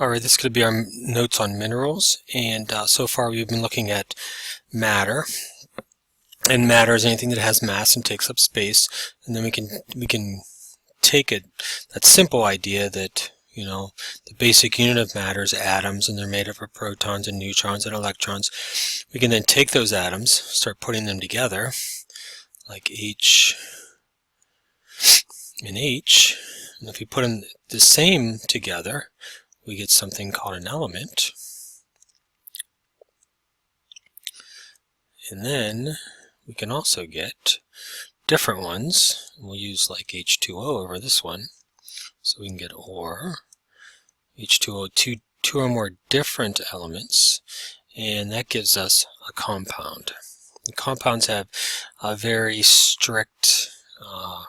Alright, this is going to be our notes on minerals, and so far we've been looking at matter. And matter is anything that has mass and takes up space, and then we can take that simple idea that, you know, the basic unit of matter is atoms, and they're made up of protons and neutrons and electrons. We can then take those atoms, start putting them together, like H and H, and if we put them the same together, we get something called an element. And then we can also get different ones. We'll use like H2O over this one. So we can get or H2O, two or more different elements, and that gives us a compound. And compounds have very strict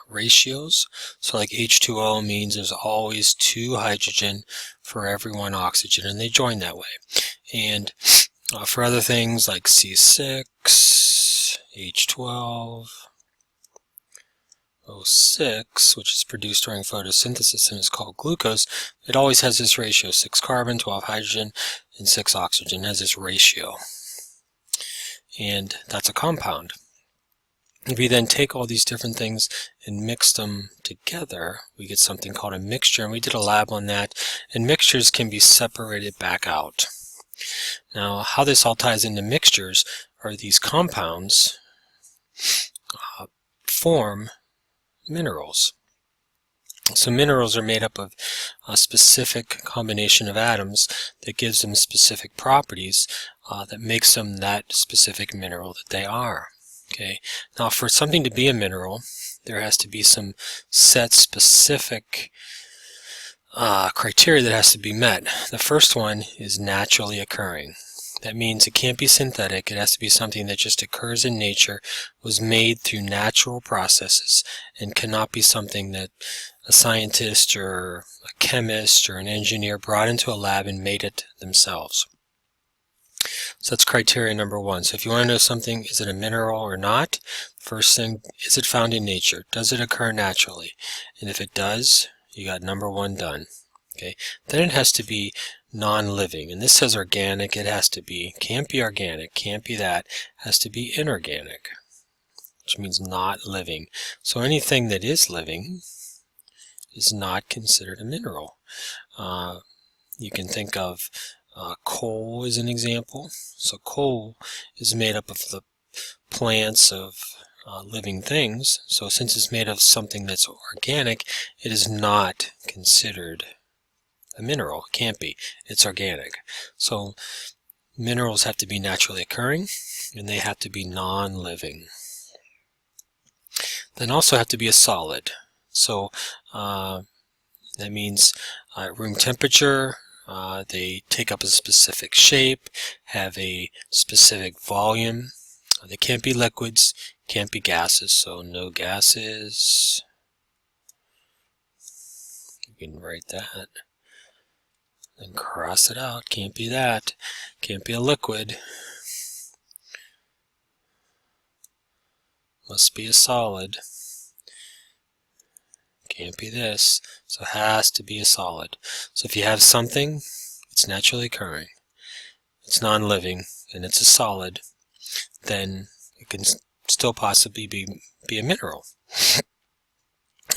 ratios. So like H2O means there's always 2 hydrogen for every 1 oxygen, and they join that way. And for other things like C6, H12, O6, which is produced during photosynthesis and is called glucose, it always has this ratio, 6 carbon, 12 hydrogen, and 6 oxygen. It has this ratio. And that's a compound. If we then take all these different things and mix them together, we get something called a mixture, and we did a lab on that, and mixtures can be separated back out. Now, how this all ties into mixtures are these compounds form minerals. So minerals are made up of a specific combination of atoms that gives them specific properties that makes them that specific mineral that they are. Okay. Now, for something to be a mineral, there has to be some set specific criteria that has to be met. The first one is naturally occurring. That means it can't be synthetic. It has to be something that just occurs in nature, was made through natural processes, and cannot be something that a scientist or a chemist or an engineer brought into a lab and made it themselves. So that's criteria number 1. So if you want to know something, is it a mineral or not? First thing, is it found in nature? Does it occur naturally? And if it does, you got number 1 done. Okay. Then it has to be non-living, and this says organic. It has to be, can't be organic, can't be that, has to be inorganic, which means not living. So anything that is living is not considered a mineral. You can think of coal as an example. So coal is made up of the plants of living things. So since it's made of something that's organic, it is not considered a mineral. It can't be. It's organic. So minerals have to be naturally occurring, and they have to be non-living. Then also have to be a solid. So that means room temperature. They take up a specific shape, have a specific volume. They can't be liquids, can't be gases, so no gases. You can write that. Then cross it out, can't be that. Can't be a liquid. Must be a solid. Can't be this, so it has to be a solid. So if you have something, it's naturally occurring, it's non-living, and it's a solid, then it can still possibly be a mineral.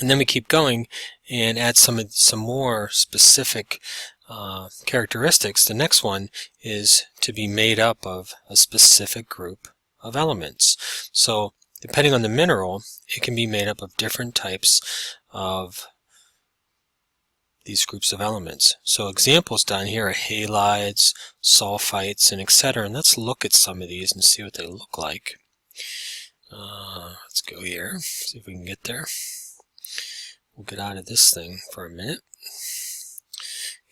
And then we keep going and add some more specific characteristics. The next one is to be made up of a specific group of elements. So depending on the mineral, it can be made up of different types of these groups of elements. So examples down here are halides, sulfites, and etc. And let's look at some of these and see what they look like. Let's go here, see if we can get there. We'll get out of this thing for a minute.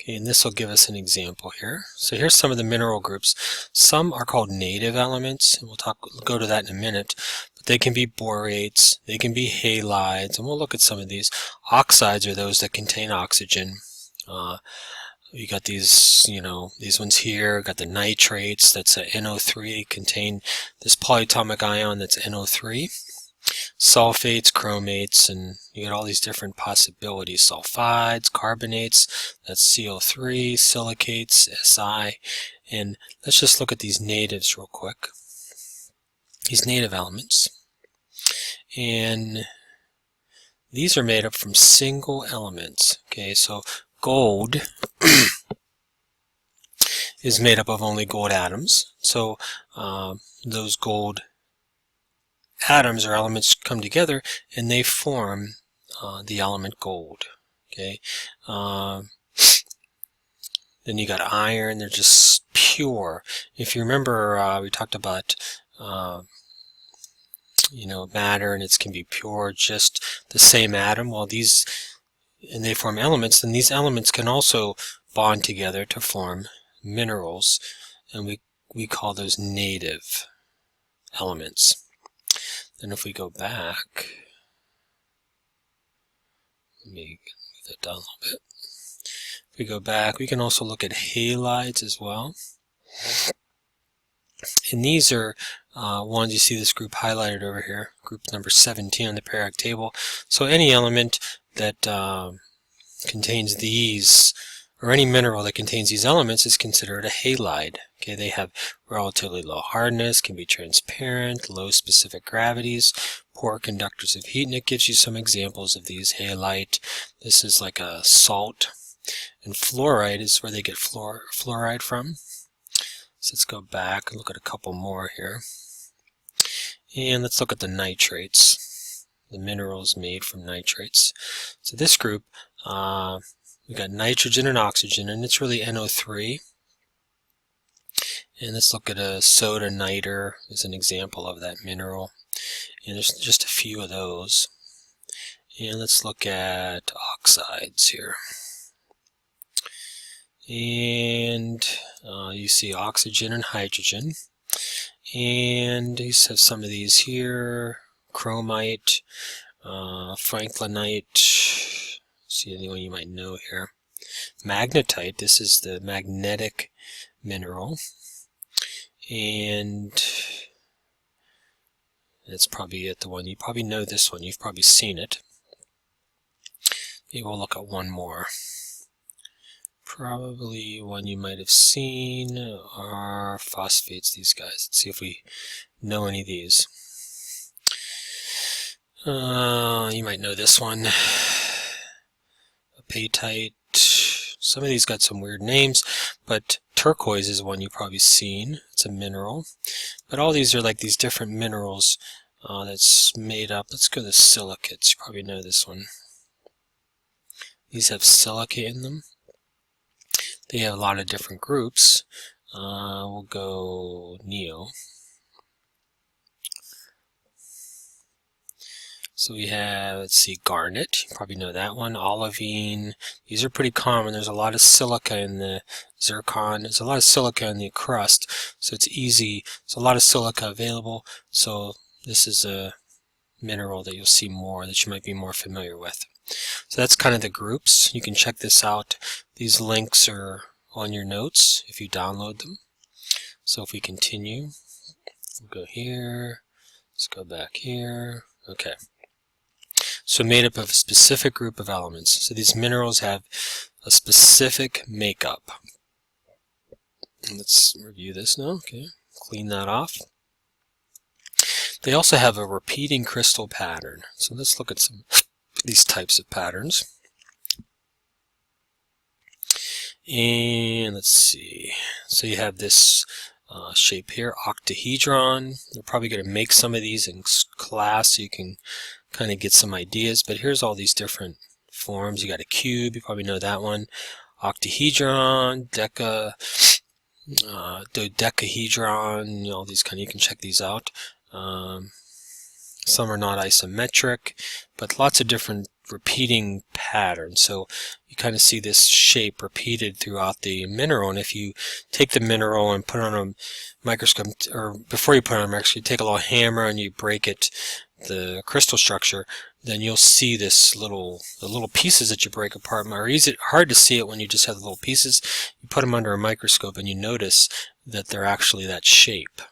Okay, and this will give us an example here. So here's some of the mineral groups. Some are called native elements, and we'll go to that in a minute. But they can be borates, they can be halides, and we'll look at some of these. Oxides are those that contain oxygen. You got these, these ones here. Got the nitrates, that's a NO3, contain this polyatomic ion that's NO3. sulfates, chromates, and you got all these different possibilities. Sulfides, carbonates, that's CO3, silicates, Si, and let's just look at these natives real quick. These native elements. And these are made up from single elements. Okay, so gold is made up of only gold atoms. So those gold atoms or elements come together and they form the element gold. Okay, then you got iron. They're just pure. If you remember, we talked about matter, and it can be pure, just the same atom. Well, and they form elements, and these elements can also bond together to form minerals, and we call those native elements. And if we go back, let me move that down a little bit. If we go back, we can also look at halides as well. And these are ones, you see this group highlighted over here, group number 17 on the periodic table. So any element that contains these, or any mineral that contains these elements, is considered a halide. Okay, they have relatively low hardness, can be transparent, low specific gravities, poor conductors of heat, and it gives you some examples of these. Halite, this is like a salt, and fluoride is where they get fluoride from. So let's go back and look at a couple more here. And let's look at the nitrates, the minerals made from nitrates. So this group, we got nitrogen and oxygen, and it's really NO3. And let's look at a soda niter as an example of that mineral. And there's just a few of those. And let's look at oxides here. And you see oxygen and hydrogen. And you have some of these here, chromite, franklinite. See anyone you might know here. Magnetite, this is the magnetic mineral. And that's probably the one. You probably know this one. You've probably seen it. Maybe we'll look at one more. Probably one you might have seen are phosphates, these guys. Let's see if we know any of these. You might know this one. Apatite. Some of these got some weird names, but turquoise is one you've probably seen. It's a mineral. But all these are like these different minerals that's made up. Let's go to silicates. You probably know this one. These have silica in them. They have a lot of different groups. We'll go neo. So we have, let's see, garnet. You probably know that one. Olivine. These are pretty common. There's a lot of silica in the zircon. There's a lot of silica in the crust, so it's easy. There's a lot of silica available, so this is a mineral that you'll see more, that you might be more familiar with. So that's kind of the groups. You can check this out. These links are on your notes if you download them. So if we continue, we'll go here. Let's go back here. Okay. So made up of a specific group of elements. So these minerals have a specific makeup. And let's review this now. Okay. Clean that off. They also have a repeating crystal pattern. So let's look at some of these types of patterns. And let's see. So you have this shape here, octahedron. They're probably going to make some of these in class so you can kind of get some ideas. But here's all these different forms. You got a cube. You probably know that one. Octahedron, dodecahedron. All these kind of, you can check these out. Some are not isometric, but lots of different repeating patterns. So you kind of see this shape repeated throughout the mineral. And if you take the mineral and put it on a microscope, or before you put it on a microscope, you take a little hammer and you break it, the crystal structure, then you'll see the little pieces that you break apart are hard to see it when you just have the little pieces. You put them under a microscope and you notice that they're actually that shape.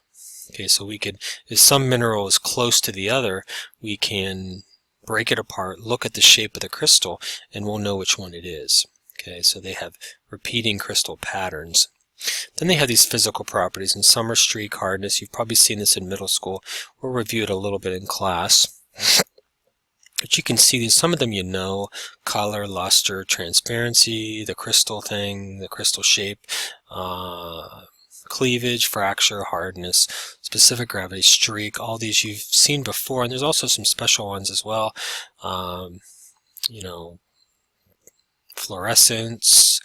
Okay, so we could, if some mineral is close to the other, we can break it apart, look at the shape of the crystal, and we'll know which one it is. Okay, so they have repeating crystal patterns. Then they have these physical properties, and some are streak hardness. You've probably seen this in middle school. We'll review it a little bit in class. But you can see these, some of them you know: color, luster, transparency, the crystal thing, the crystal shape, cleavage, fracture, hardness, specific gravity, streak. All these you've seen before, and there's also some special ones as well. You know, fluorescence.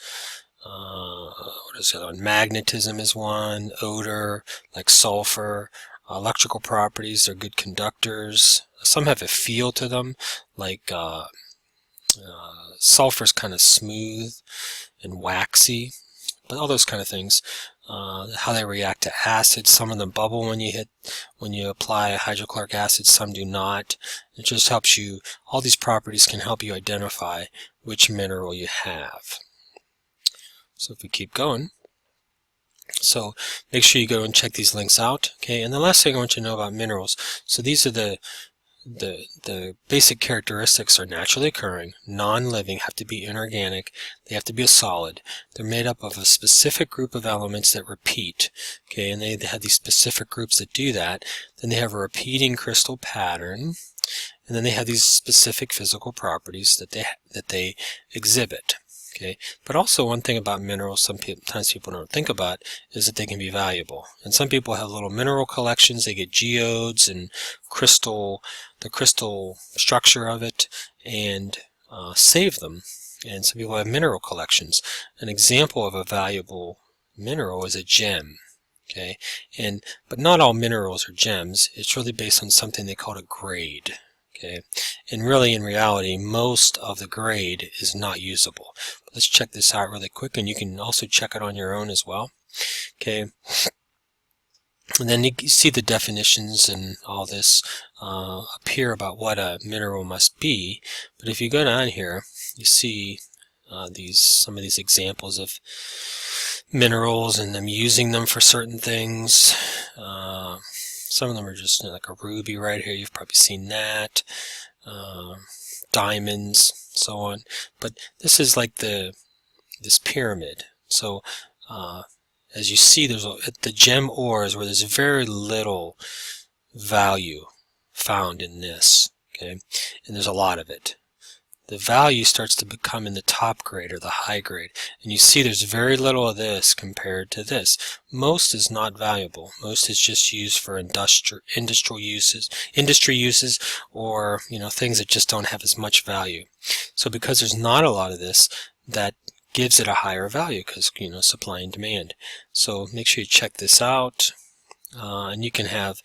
What is the other one? Magnetism is one. Odor, like sulfur. Electrical properties, they're good conductors. Some have a feel to them, like sulfur's kind of smooth and waxy, but all those kind of things. How they react to acid. Some of them bubble when you apply hydrochloric acid, some do not. It just helps you, all these properties can help you identify which mineral you have. So if we keep going, so make sure you go and check these links out. Okay, and the last thing I want you to know about minerals, so these are the basic characteristics are naturally occurring, non-living, have to be inorganic, they have to be a solid. They're made up of a specific group of elements that repeat. Okay, and they have these specific groups that do that. Then they have a repeating crystal pattern, and then they have these specific physical properties that they exhibit. Okay, but also one thing about minerals sometimes people don't think about is that they can be valuable. And some people have little mineral collections. They get geodes and the crystal structure of it, and save them. And some people have mineral collections. An example of a valuable mineral is a gem. Okay, but not all minerals are gems. It's really based on something they call a grade. Okay, and really in reality most of the grade is not usable. But let's check this out really quick, and you can also check it on your own as well. Okay, and then you see the definitions and all this up here about what a mineral must be. But if you go down here, you see some of these examples of minerals and them using them for certain things. Some of them are just like a ruby right here. You've probably seen that. Diamonds, so on. But this is like this pyramid. So as you see, there's the gem ores where there's very little value found in this. Okay, and there's a lot of it. The value starts to become in the top grade or the high grade, and you see there's very little of this compared to this. Most is not valuable. Most is just used for industry uses, or things that just don't have as much value. So because there's not a lot of this, that gives it a higher value, because supply and demand. So make sure you check this out, and you can have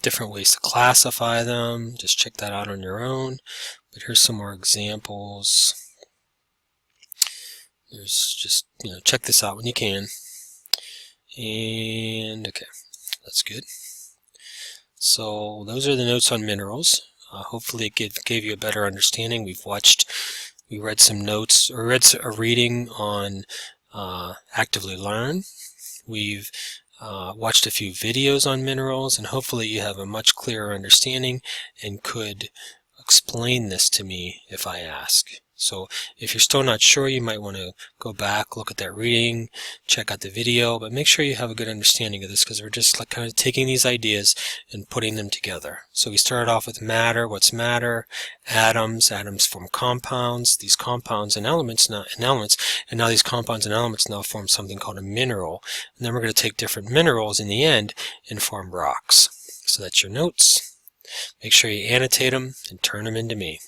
different ways to classify them. Just check that out on your own. But here's some more examples. There's just, check this out when you can. And okay, that's good. So those are the notes on minerals. Hopefully it gave you a better understanding. We read some notes, or read a reading on Actively Learn. We've watched a few videos on minerals, and hopefully you have a much clearer understanding and could explain this to me if I ask. So if you're still not sure, you might want to go back, look at that reading, check out the video, but make sure you have a good understanding of this, because we're just like kind of taking these ideas and putting them together. So we started off with matter. What's matter? Atoms. Atoms form compounds. These compounds and elements, and now these compounds and elements now form something called a mineral. And then we're going to take different minerals in the end and form rocks. So that's your notes. Make sure you annotate them and turn them into me.